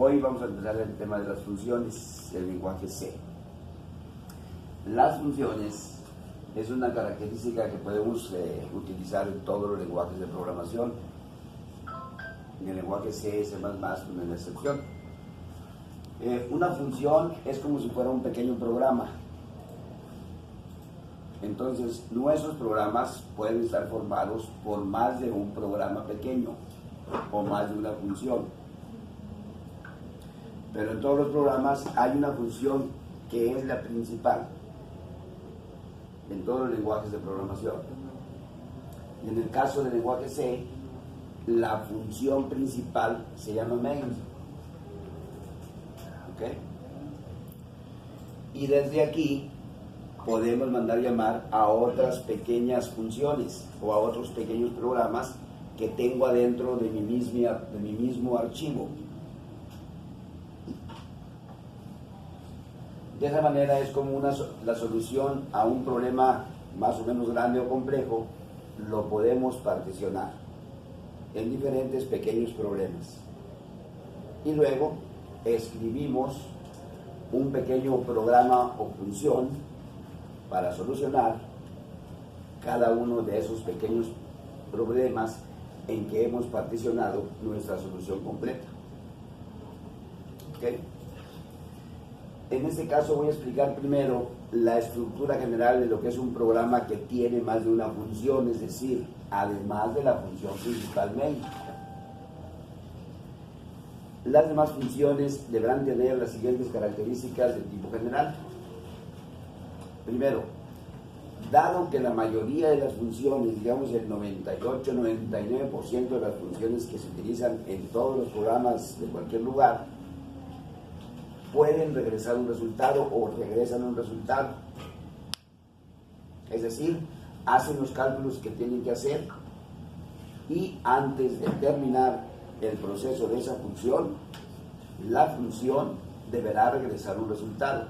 Hoy vamos a empezar el tema de las funciones del lenguaje C. Las funciones es una característica que podemos utilizar en todos los lenguajes de programación. En el lenguaje C, C++, con una excepción. Una función es como si fuera un pequeño programa. Entonces, nuestros programas pueden estar formados por más de un programa pequeño o más de una función. Pero en todos los programas hay una función que es la principal en todos los lenguajes de programación. Y en el caso del lenguaje C, la función principal se llama main. ¿Ok? Y desde aquí podemos mandar llamar a otras pequeñas funciones o a otros pequeños programas que tengo adentro de mi mismo archivo. De esa manera es como la solución a un problema más o menos grande o complejo, lo podemos particionar en diferentes pequeños problemas. Y luego escribimos un pequeño programa o función para solucionar cada uno de esos pequeños problemas en que hemos particionado nuestra solución completa. ¿Ok? En este caso voy a explicar primero la estructura general de lo que es un programa que tiene más de una función, es decir, además de la función principal main. Las demás funciones deberán tener las siguientes características de tipo general. Primero, dado que la mayoría de las funciones, digamos el 98-99% de las funciones que se utilizan en todos los programas de cualquier lugar, pueden regresar un resultado o regresan un resultado. Es decir, hacen los cálculos que tienen que hacer y antes de terminar el proceso de esa función, la función deberá regresar un resultado.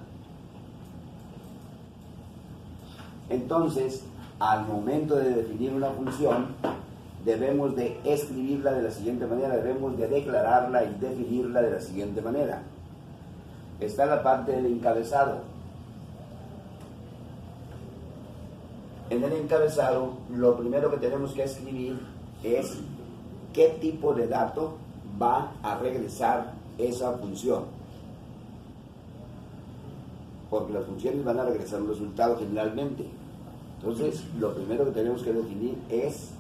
Entonces, al momento de definir una función, debemos de escribirla de la siguiente manera, debemos de declararla y definirla de la siguiente manera. Está la parte del encabezado. En el encabezado, lo primero que tenemos que escribir es qué tipo de dato va a regresar esa función. Porque las funciones van a regresar un resultado generalmente. Entonces, lo primero que tenemos que definir es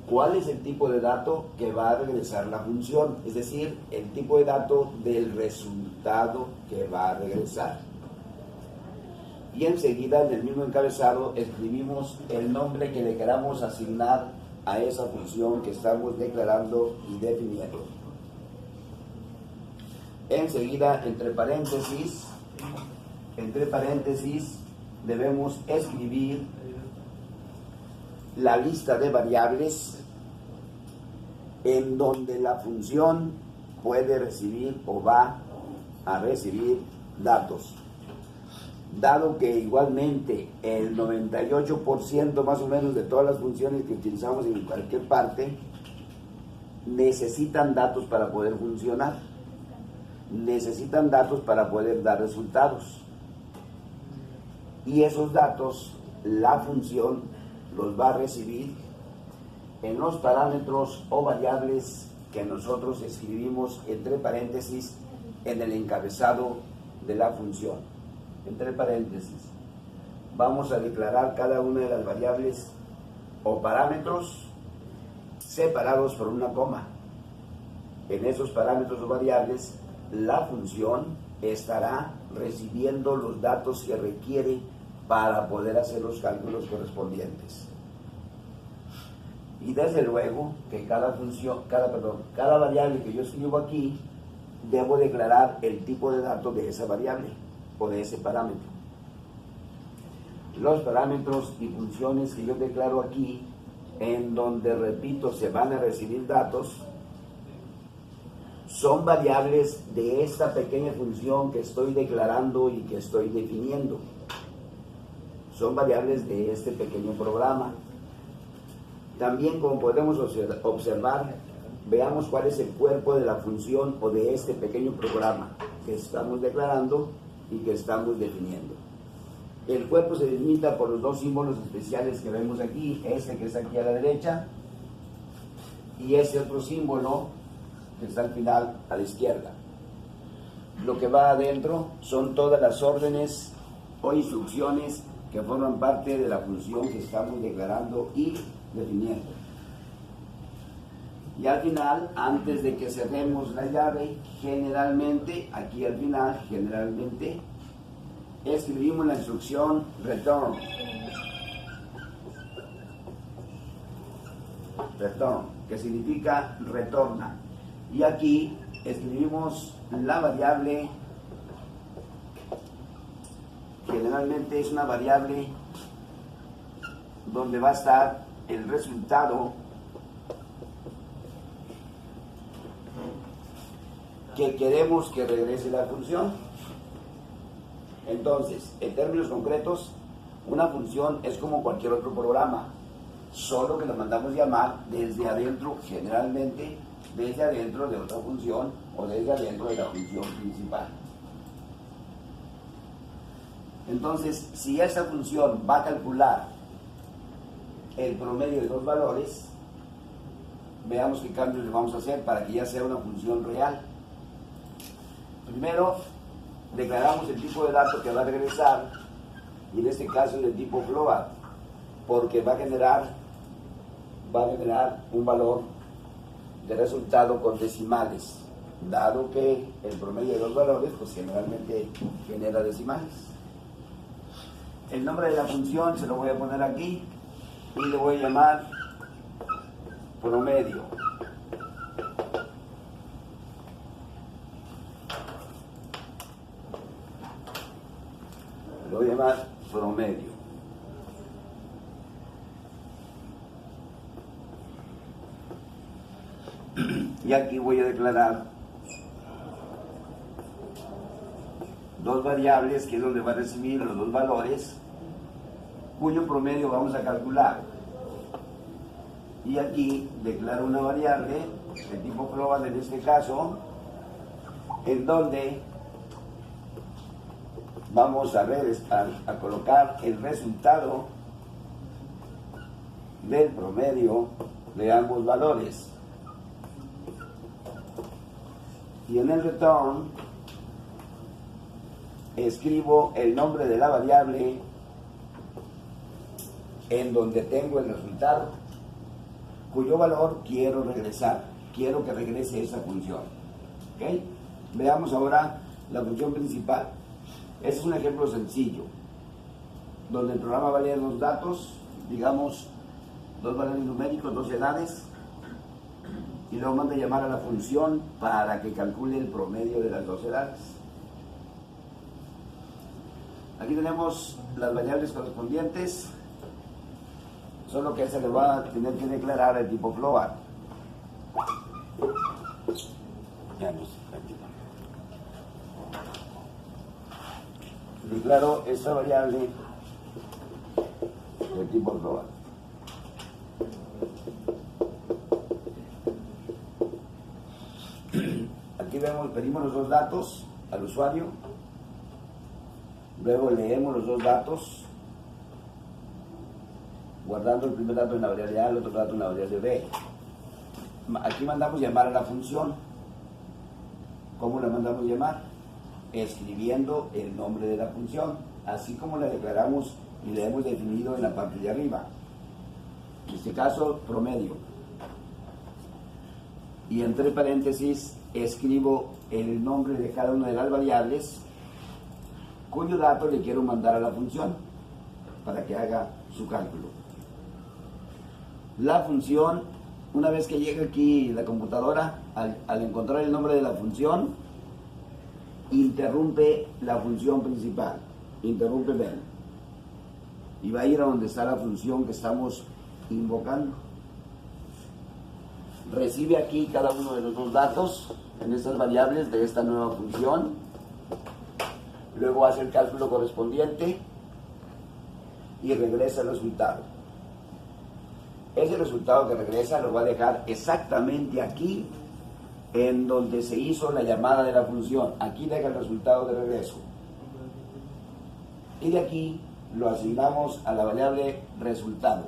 cuál es el tipo de dato que va a regresar la función, es decir, el tipo de dato del resultado que va a regresar. Y enseguida, en el mismo encabezado, escribimos el nombre que le queramos asignar a esa función que estamos declarando y definiendo. Enseguida, entre paréntesis, debemos escribir la lista de variables en donde la función puede recibir o va a recibir datos. Dado que igualmente el 98% más o menos de todas las funciones que utilizamos en cualquier parte necesitan datos para poder funcionar, necesitan datos para poder dar resultados. Y esos datos, la función los va a recibir en los parámetros o variables que nosotros escribimos entre paréntesis en el encabezado de la función. Entre paréntesis vamos a declarar cada una de las variables o parámetros separados por una coma. En esos parámetros o variables la función estará recibiendo los datos que requiere para poder hacer los cálculos correspondientes. Y desde luego que cada variable que yo escribo aquí, debo declarar el tipo de dato de esa variable o de ese parámetro. Los parámetros y funciones que yo declaro aquí, en donde, repito, se van a recibir datos, son variables de esta pequeña función que estoy declarando y que estoy definiendo. Son variables de este pequeño programa. También, como podemos observar, veamos cuál es el cuerpo de la función o de este pequeño programa que estamos declarando y que estamos definiendo. El cuerpo se delimita por los dos símbolos especiales que vemos aquí, este que está aquí a la derecha y ese otro símbolo que está al final a la izquierda. Lo que va adentro son todas las órdenes o instrucciones que forman parte de la función que estamos declarando y definiendo. Y al final, antes de que cerremos la llave, generalmente, aquí al final, generalmente, escribimos la instrucción return. Return, que significa retorna. Y aquí escribimos la variable, generalmente es una variable donde va a estar el resultado que queremos que regrese la función. Entonces, en términos concretos, una función es como cualquier otro programa, solo que lo mandamos llamar desde adentro, generalmente desde adentro de otra función o desde adentro de la función principal. Entonces, si esa función va a calcular el promedio de dos valores, veamos qué cambios le vamos a hacer para que ya sea una función real. Primero, declaramos el tipo de dato que va a regresar, y en este caso es de tipo float, porque va a generar un valor de resultado con decimales, dado que el promedio de dos valores pues generalmente genera decimales. El nombre de la función se lo voy a poner aquí y le voy a llamar promedio. Lo voy a llamar promedio. Y aquí voy a declarar dos variables, que es donde va a recibir los dos valores, cuyo promedio vamos a calcular. Y aquí declaro una variable de tipo float en este caso, en donde vamos a colocar el resultado del promedio de ambos valores. Y en el return escribo el nombre de la variable en donde tengo el resultado, cuyo valor quiero regresar. Quiero que regrese esa función. ¿Okay? Veamos ahora la función principal. Este es un ejemplo sencillo, donde el programa va a leer los datos, digamos, dos valores numéricos, dos edades, y luego manda llamar a la función para que calcule el promedio de las dos edades. Aquí tenemos las variables correspondientes, solo que se le va a tener que declarar el tipo float. Declaro esa variable de tipo float. Aquí pedimos los dos datos al usuario, luego leemos los dos datos, guardando el primer dato en la variable A, el otro dato en la variable B. Aquí mandamos llamar a la función. ¿Cómo la mandamos llamar? Escribiendo el nombre de la función, así como la declaramos y la hemos definido en la parte de arriba. En este caso, promedio. Y entre paréntesis escribo el nombre de cada una de las variables cuyo dato le quiero mandar a la función para que haga su cálculo. La función, una vez que llega aquí la computadora, al encontrar el nombre de la función, interrumpe la función principal, interrumpe ven, y va a ir a donde está la función que estamos invocando. Recibe aquí cada uno de los dos datos en estas variables de esta nueva función, luego hace el cálculo correspondiente y regresa el resultado. Ese resultado que regresa lo va a dejar exactamente aquí en donde se hizo la llamada de la función. Aquí deja el resultado de regreso. Y de aquí lo asignamos a la variable resultado.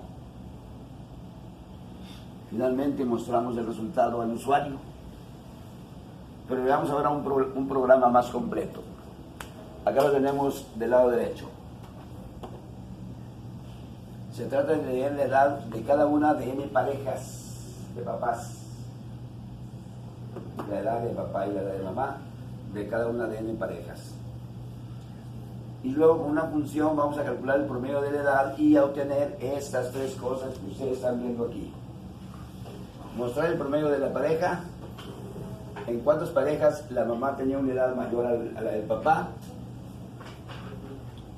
Finalmente mostramos el resultado al usuario. Pero veamos ahora un programa más completo. Acá lo tenemos del lado derecho. Se trata de leer la edad de cada una de n parejas de papás. La edad de papá y la edad de mamá de cada una de n parejas. Y luego con una función vamos a calcular el promedio de la edad y a obtener estas tres cosas que ustedes están viendo aquí. Mostrar el promedio de la pareja, en cuántas parejas la mamá tenía una edad mayor a la del papá,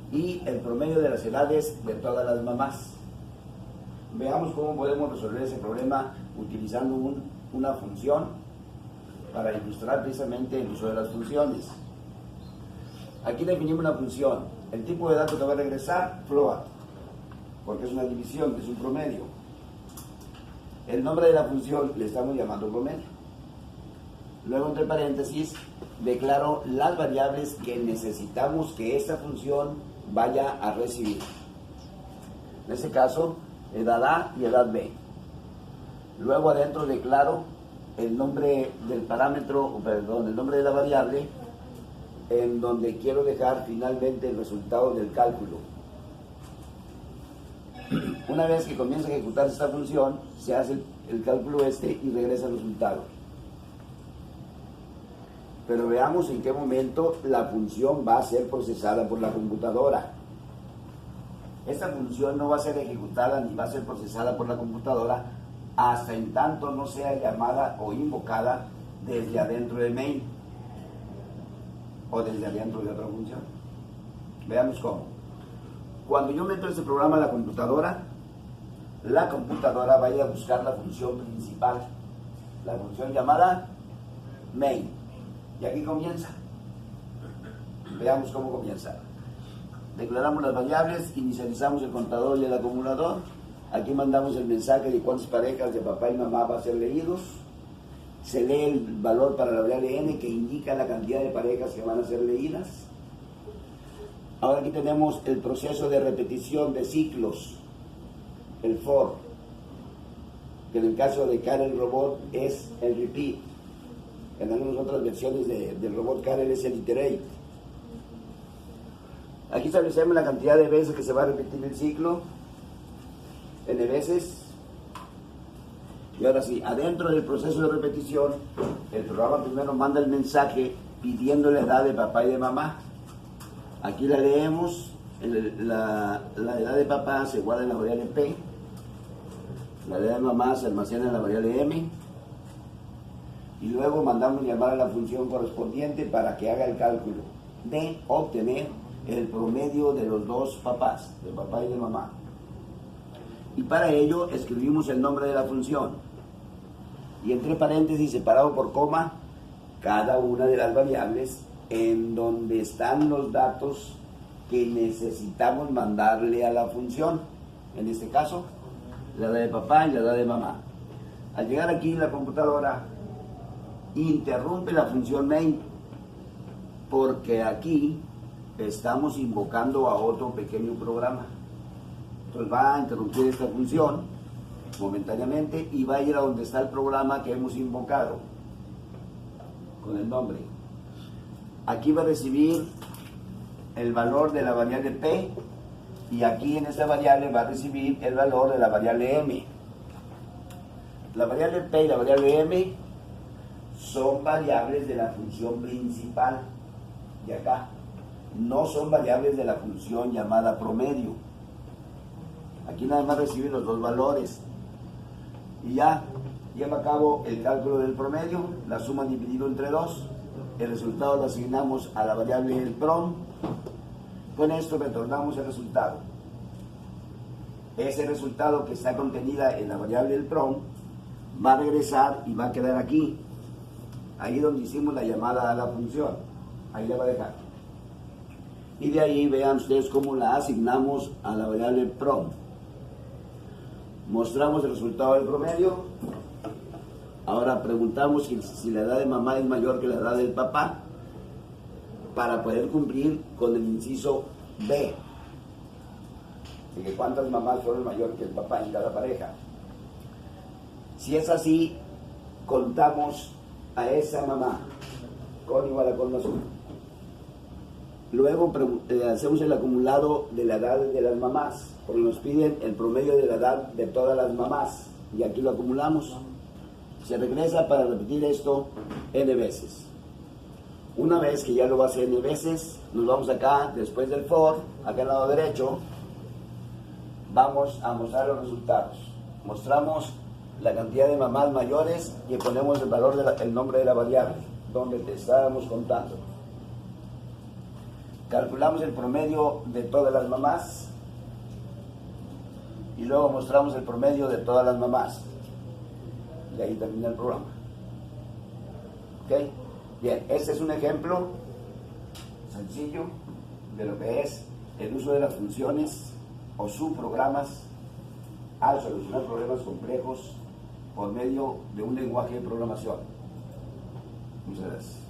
y el promedio de las edades de todas las mamás. Veamos cómo podemos resolver ese problema utilizando una función para ilustrar precisamente el uso de las funciones. Aquí definimos una función. El tipo de dato que va a regresar, float, porque es una división, es un promedio. El nombre de la función le estamos llamando promedio. Luego, entre paréntesis, declaro las variables que necesitamos que esta función vaya a recibir. En este caso, edad A y edad B. Luego adentro declaro el nombre del parámetro, perdón, el nombre de la variable en donde quiero dejar finalmente el resultado del cálculo. Una vez que comienza a ejecutarse esta función, se hace el cálculo y regresa el resultado. Pero veamos en qué momento la función va a ser procesada por la computadora. Esta función no va a ser ejecutada ni va a ser procesada por la computadora hasta en tanto no sea llamada o invocada desde adentro de main o desde adentro de otra función. Veamos cómo. Cuando yo meto este programa a la computadora va a ir a buscar la función principal, la función llamada main. Y aquí comienza. Veamos cómo comienza. Declaramos las variables, inicializamos el contador y el acumulador. Aquí mandamos el mensaje de cuántas parejas de papá y mamá va a ser leídos. Se lee el valor para la variable n que indica la cantidad de parejas que van a ser leídas. Ahora aquí tenemos el proceso de repetición de ciclos, el for, que en el caso de Karel Robot es el repeat. En algunas otras versiones del robot Karel es el iterate. Aquí establecemos la cantidad de veces que se va a repetir el ciclo, n veces. Y ahora sí, adentro del proceso de repetición, el programa primero manda el mensaje pidiendo la edad de papá y de mamá. Aquí la leemos, la edad de papá se guarda en la variable P, la edad de mamá se almacena en la variable M, y luego mandamos llamar a la función correspondiente para que haga el cálculo de obtener el promedio de los dos papás, de papá y de mamá. Y para ello escribimos el nombre de la función y entre paréntesis separado por coma cada una de las variables en donde están los datos que necesitamos mandarle a la función, en este caso la edad de papá y la edad de mamá. Al llegar aquí la computadora interrumpe la función main porque aquí estamos invocando a otro pequeño programa. Entonces va a interrumpir esta función momentáneamente y va a ir a donde está el programa que hemos invocado con el nombre. Aquí va a recibir el valor de la variable P y aquí en esta variable va a recibir el valor de la variable M. La variable P y la variable M son variables de la función principal de acá, no son variables de la función llamada promedio. Aquí nada más recibe los dos valores y ya lleva a cabo el cálculo del promedio, la suma dividido entre 2, el resultado lo asignamos a la variable el prom. Con esto retornamos el resultado. Ese resultado que está contenida en la variable el prom va a regresar y va a quedar aquí, ahí donde hicimos la llamada a la función, ahí la va a dejar. Y de ahí vean ustedes cómo la asignamos a la variable prom. Mostramos el resultado del promedio. Ahora preguntamos si la edad de mamá es mayor que la edad del papá para poder cumplir con el inciso B. Así que cuántas mamás fueron mayor que el papá en cada pareja. Si es así, contamos a esa mamá con igual a con más 1. Luego hacemos el acumulado de la edad de las mamás, porque nos piden el promedio de la edad de todas las mamás, y aquí lo acumulamos. Se regresa para repetir esto n veces. Una vez que ya lo va a hacer n veces, nos vamos acá, después del for, acá al lado derecho, vamos a mostrar los resultados. Mostramos la cantidad de mamás mayores y ponemos el valor el nombre de la variable, donde te estábamos contando. Calculamos el promedio de todas las mamás y luego mostramos el promedio de todas las mamás. Y ahí termina el programa. ¿Ok? Bien, este es un ejemplo sencillo de lo que es el uso de las funciones o subprogramas al solucionar problemas complejos por medio de un lenguaje de programación. Muchas gracias.